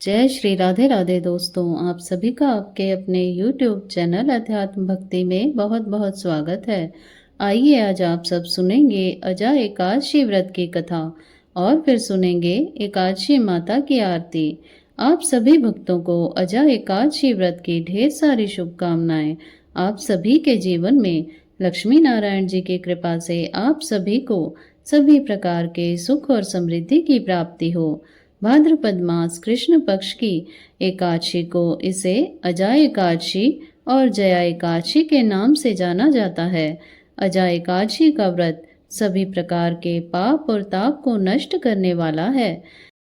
जय श्री राधे राधे दोस्तों, आप सभी का आपके अपने YouTube चैनल अध्यात्म भक्ति में बहुत बहुत स्वागत है। आइए आज आप सब सुनेंगे अजा एकादशी व्रत की कथा और फिर सुनेंगे एकादशी माता की आरती। आप सभी भक्तों को अजा एकादशी व्रत की ढेर सारी शुभकामनाएं। आप सभी के जीवन में लक्ष्मी नारायण जी की कृपा से आप सभी को सभी प्रकार के सुख और समृद्धि की प्राप्ति हो। भाद्रपद मास कृष्ण पक्ष की एकादशी को इसे अजा एकादशी और जया एकादशी के नाम से जाना जाता है। अजा एकादशी का व्रत सभी प्रकार के पाप और ताप को नष्ट करने वाला है।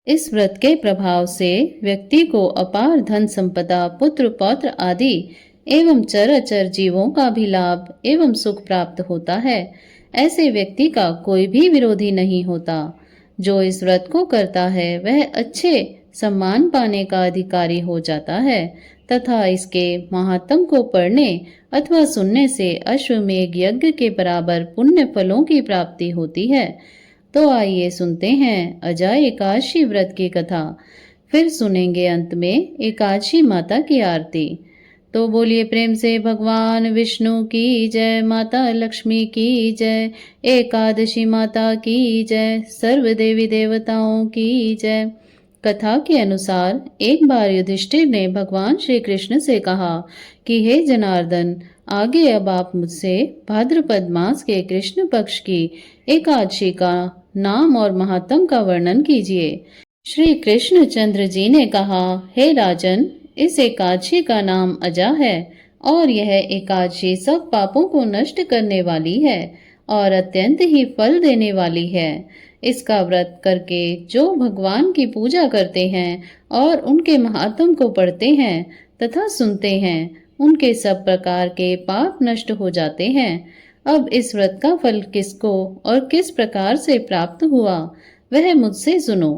इस व्रत के प्रभाव से व्यक्ति को अपार धन संपदा, पुत्र पौत्र आदि एवं चराचर जीवों का भी लाभ एवं सुख प्राप्त होता है। ऐसे व्यक्ति का कोई भी विरोधी नहीं होता। जो इस व्रत को करता है वह अच्छे सम्मान पाने का अधिकारी हो जाता है तथा इसके महात्म को पढ़ने अथवा सुनने से अश्वमेध यज्ञ के बराबर पुण्य फलों की प्राप्ति होती है। तो आइए सुनते हैं अजा एकादशी व्रत की कथा, फिर सुनेंगे अंत में एकादशी माता की आरती। तो बोलिए प्रेम से भगवान विष्णु की जय, माता लक्ष्मी की जय, एकादशी माता की जय, सर्व देवी देवताओं की जय। कथा के अनुसार एक बार युधिष्ठिर ने भगवान श्री कृष्ण से कहा कि हे जनार्दन, आगे अब आप मुझसे भाद्रपद मास के कृष्ण पक्ष की एकादशी का नाम और महात्म का वर्णन कीजिए। श्री कृष्ण चंद्र जी ने कहा, हे राजन, इस एकादशी का नाम अजा है और यह एकादशी सब पापों को नष्ट करने वाली है और अत्यंत ही फल देने वाली है। इसका व्रत करके जो भगवान की पूजा करते हैं और उनके महात्म को पढ़ते हैं तथा सुनते हैं, उनके सब प्रकार के पाप नष्ट हो जाते हैं। अब इस व्रत का फल किसको और किस प्रकार से प्राप्त हुआ वह मुझसे सुनो।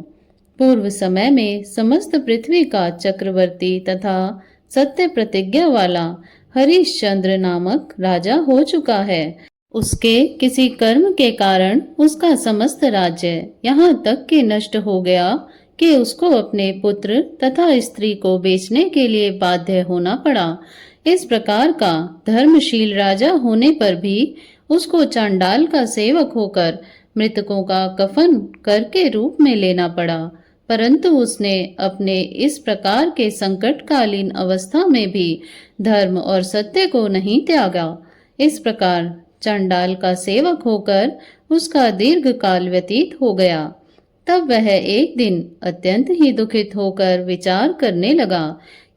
पूर्व समय में समस्त पृथ्वी का चक्रवर्ती तथा सत्य प्रतिज्ञा वाला हरिश्चंद्र नामक राजा हो चुका है। उसके किसी कर्म के कारण उसका समस्त राज्य यहाँ तक कि नष्ट हो गया कि उसको अपने पुत्र तथा स्त्री को बेचने के लिए बाध्य होना पड़ा। इस प्रकार का धर्मशील राजा होने पर भी उसको चांडाल का सेवक होकर मृतकों का कफन कर के रूप में लेना पड़ा। परंतु उसने अपने इस प्रकार के संकटकालीन अवस्था में भी धर्म और सत्य को नहीं त्यागा। इस प्रकार चांडाल का सेवक होकर उसका दीर्घ काल व्यतीत हो गया। तब वह एक दिन अत्यंत ही दुखित होकर विचार करने लगा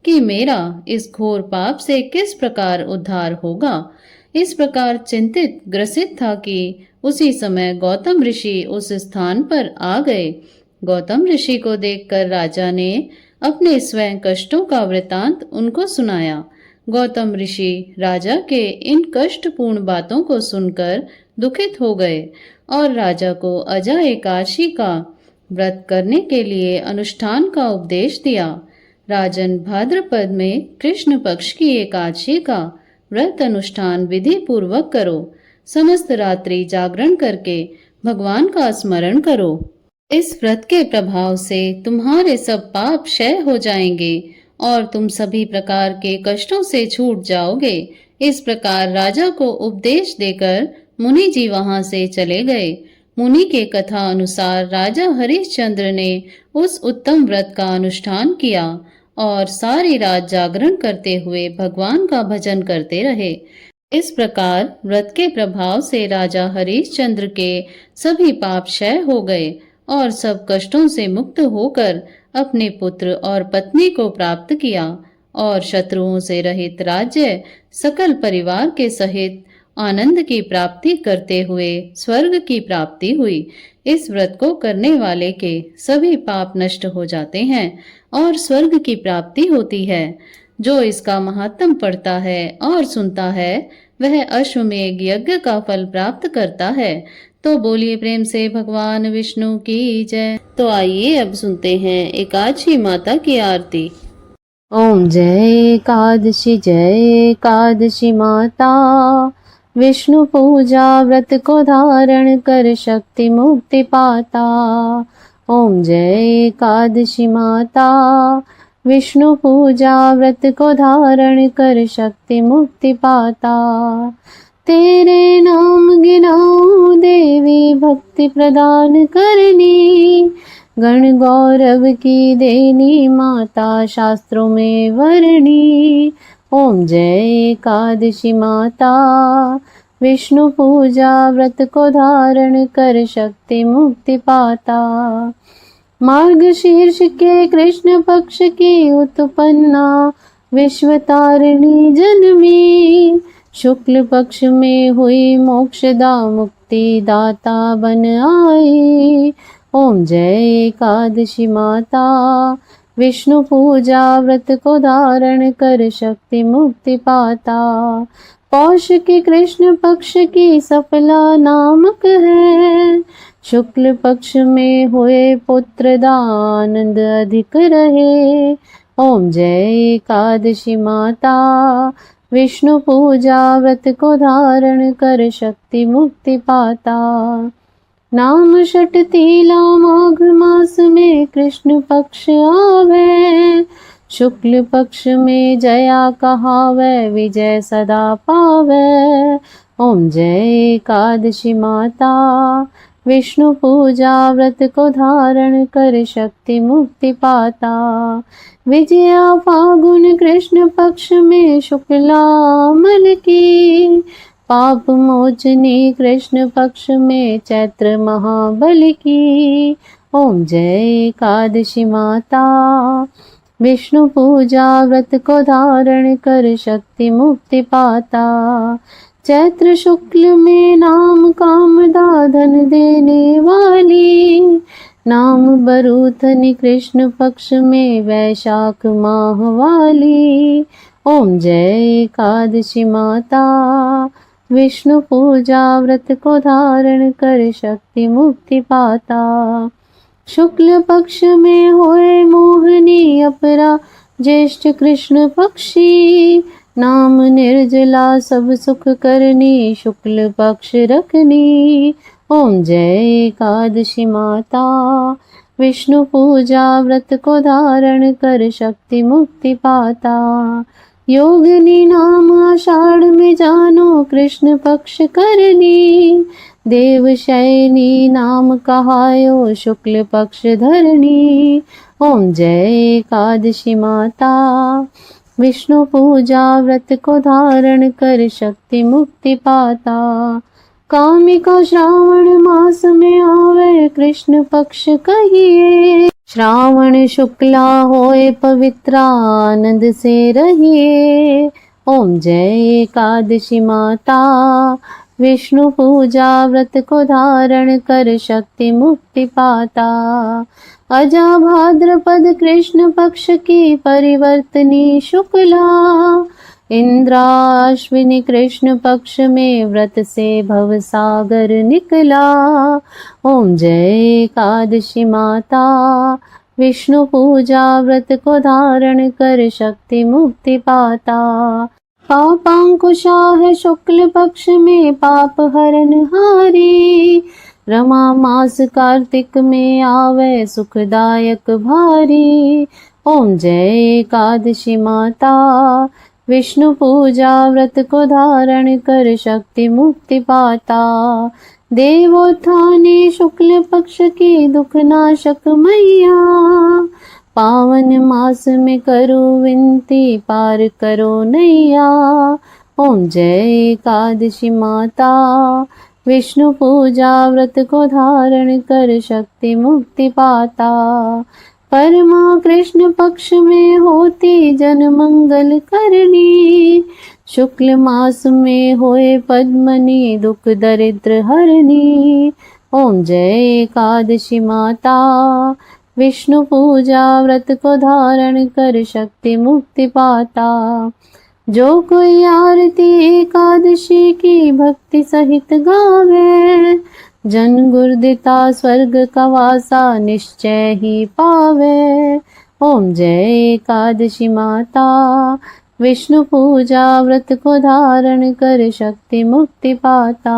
कि मेरा इस घोर पाप से किस प्रकार उद्धार होगा। इस प्रकार चिंतित ग्रसित था कि उसी समय गौतम ऋषि उस स्थान पर आ गए। गौतम ऋषि को देखकर राजा ने अपने स्वयं कष्टों का वृतांत उनको सुनाया। गौतम ऋषि राजा के इन कष्टपूर्ण बातों को सुनकर दुखित हो गए और राजा को अजा एकादशी का व्रत करने के लिए अनुष्ठान का उपदेश दिया। राजन, भाद्रपद में कृष्ण पक्ष की एकादशी का व्रत अनुष्ठान विधि पूर्वक करो। समस्त रात्रि जागरण करके भगवान का स्मरण करो। इस व्रत के प्रभाव से तुम्हारे सब पाप क्षय हो जाएंगे और तुम सभी प्रकार के कष्टों से छूट जाओगे। इस प्रकार राजा को उपदेश देकर मुनि जी वहां से चले गए। मुनि के कथा अनुसार राजा हरिश्चंद्र ने उस उत्तम व्रत का अनुष्ठान किया और सारी रात जागरण करते हुए भगवान का भजन करते रहे। इस प्रकार व्रत के प्रभाव से राजा हरिश्चंद्र के सभी पाप क्षय हो गए और सब कष्टों से मुक्त होकर अपने पुत्र और पत्नी को प्राप्त किया और शत्रुओं से रहित राज्य सकल परिवार के सहित आनंद की प्राप्ति करते हुए स्वर्ग की प्राप्ति हुई। इस व्रत को करने वाले के सभी पाप नष्ट हो जाते हैं और स्वर्ग की प्राप्ति होती है। जो इसका महात्म पढ़ता है और सुनता है वह अश्वमेध यज्ञ का फल प्राप्त करता है। तो बोलिए प्रेम से भगवान विष्णु की जय। तो आइए अब सुनते हैं एकादशी माता की आरती। ओम जय एकादशी माता, विष्णु पूजा व्रत को धारण कर शक्ति मुक्ति पाता। ओम जय एकादशी माता, विष्णु पूजा व्रत को धारण कर शक्ति मुक्ति पाता। तेरे नाम गिनाऊं देवी भक्ति प्रदान करनी, गण गौरव की देनी माता शास्त्रों में वर्णी। ओम जय एकादशी माता, विष्णु पूजा व्रत को धारण कर शक्ति मुक्ति पाता। मार्गशीर्ष के कृष्ण पक्ष की उत्पन्ना, विश्व तारिणी जन्मी, शुक्ल पक्ष में हुई मोक्षदा मुक्ति दाता बन आई। ओम जय एकादशी माता, विष्णु पूजा व्रत को धारण कर शक्ति मुक्ति पाता। पौष के कृष्ण पक्ष की सफला नामक है, शुक्ल पक्ष में हुए पुत्र दानंद अधिक रहे। ओम जय एकादशी माता, विष्णु पूजा व्रत को धारण कर शक्ति मुक्ति पाता। नाम षट तीला माघ मास में कृष्ण पक्ष आवे, शुक्ल पक्ष में जया कहावे विजय सदा पावे। ओम जय एकादशी माता, विष्णु पूजा व्रत को धारण कर शक्ति मुक्ति पाता। विजया फागुन कृष्ण पक्ष में शुक्ला अमल की, पाप मोचनी कृष्ण पक्ष में चैत्र महाबल की। ओम जय एकादशी माता, विष्णु पूजा व्रत को धारण कर शक्ति मुक्ति पाता। चैत्र शुक्ल में नाम कामदा धन देने वाली, नाम बरूथनी कृष्ण पक्ष में वैशाख माह वाली। ओम जय एकादशी माता, विष्णु पूजा व्रत को धारण कर शक्ति मुक्ति पाता। शुक्ल पक्ष में होए मोहनी अपरा ज्येष्ठ कृष्ण पक्षी, नाम निर्जला सब सुख करनी शुक्ल पक्ष रखनी। ओम जय एकादशी माता, विष्णु पूजा व्रत को धारण कर शक्ति मुक्ति पाता। योगिनी नाम आषाढ़ में जानो कृष्ण पक्ष करनी, देवशयनी नाम कहायो शुक्ल पक्ष धरनी। ओम जय एकादशी माता, विष्णु पूजा व्रत को धारण कर शक्ति मुक्ति पाता। कामिका श्रावण मास में आवे कृष्ण पक्ष कहिए, श्रावण शुक्ला होए पवित्र आनंद से रहिए। ओम जय एकादशी माता, विष्णु पूजा व्रत को धारण कर शक्ति मुक्ति पाता। अजा भाद्रपद कृष्ण पक्ष की परिवर्तनी शुक्ला, इंद्राश्विनी कृष्ण पक्ष में व्रत से भव सागर निकला। ओम जय एकादशी माता, विष्णु पूजा व्रत को धारण कर शक्ति मुक्ति पाता। पापांकुशा है शुक्ल पक्ष में पाप हरण हारी, रमा मास कार्तिक में आवे सुखदायक भारी। ओम जय एकादशी माता, विष्णु पूजा व्रत को धारण कर शक्ति मुक्ति पाता। देवोत्थाने शुक्ल पक्ष की दुख नाशक मैया, पावन मास में करो विनती पार करो नैया। ओम जय एकादशी माता, विष्णु पूजा व्रत को धारण कर शक्ति मुक्ति पाता। परमा कृष्ण पक्ष में होती जन मंगल करनी, शुक्ल मास में होए पद्मनी दुख दरिद्र हरनी। ओम जय एकादशी माता, विष्णु पूजा व्रत को धारण कर शक्ति मुक्ति पाता। जो कोई आरती एकादशी की भक्ति सहित गावे, जन गुरदिता स्वर्ग का वासा निश्चय ही पावे। ओम जय एकादशी माता, विष्णु पूजा व्रत को धारण कर शक्ति मुक्ति पाता।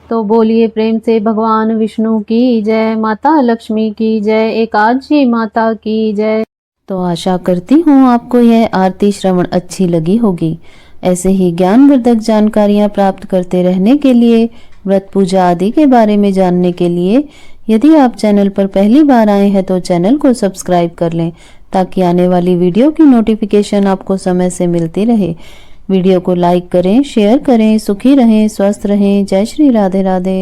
तो बोलिए प्रेम से भगवान विष्णु की जय, माता लक्ष्मी की जय, एकादशी माता की जय। तो आशा करती हूँ आपको यह आरती श्रवण अच्छी लगी होगी। ऐसे ही ज्ञानवर्धक जानकारियाँ प्राप्त करते रहने के लिए, व्रत पूजा आदि के बारे में जानने के लिए यदि आप चैनल पर पहली बार आए हैं तो चैनल को सब्सक्राइब कर लें, ताकि आने वाली वीडियो की नोटिफिकेशन आपको समय से मिलती रहे। वीडियो को लाइक करें, शेयर करें। सुखी रहें, स्वस्थ रहें। जय श्री राधे राधे।